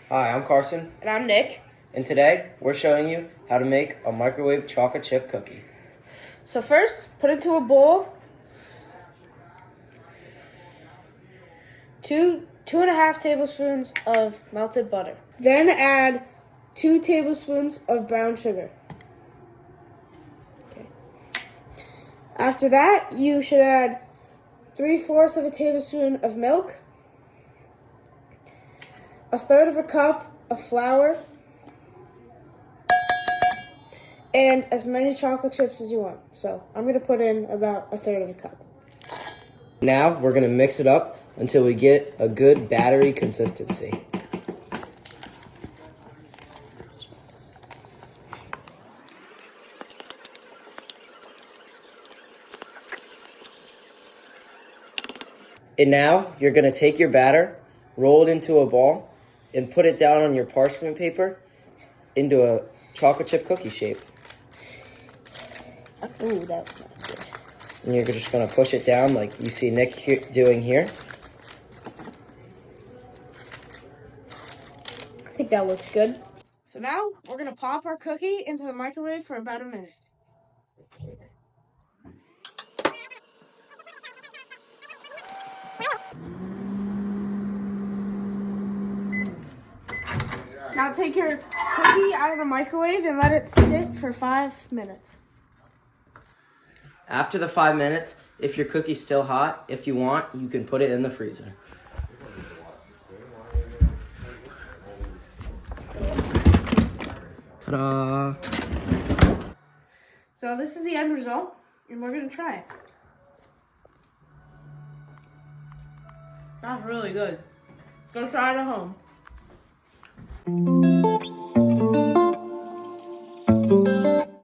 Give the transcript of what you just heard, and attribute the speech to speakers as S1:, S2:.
S1: Hi, I'm Carson,
S2: And I'm Nick.
S1: and today we're showing you how to make a microwave chocolate chip cookie.
S2: So first, put into a bowl 2.5 tablespoons of melted butter. Then add 2 tablespoons of brown sugar. Okay. After that, you should add 3/4 of a tablespoon of milk, 1/3 of a cup of flour, and as many chocolate chips as you want. So I'm going to put in about 1/3 of a cup.
S1: Now we're going to mix it up until we get a good battery consistency. And now you're going to take your batter, roll it into a ball, and put it down on your parchment paper into a chocolate chip cookie shape.
S2: Ooh, that's not good.
S1: And you're just going to push it down like you see Nick doing here.
S2: I think that looks good. So now we're going to pop our cookie into the microwave for about a minute. Now take your cookie out of the microwave and let it sit for 5 minutes.
S1: After the 5 minutes, if your cookie's still hot, if you want, you can put it in the freezer. Ta-da!
S2: So this is the end result, and we're going to try it. That's really good. Go try it at home.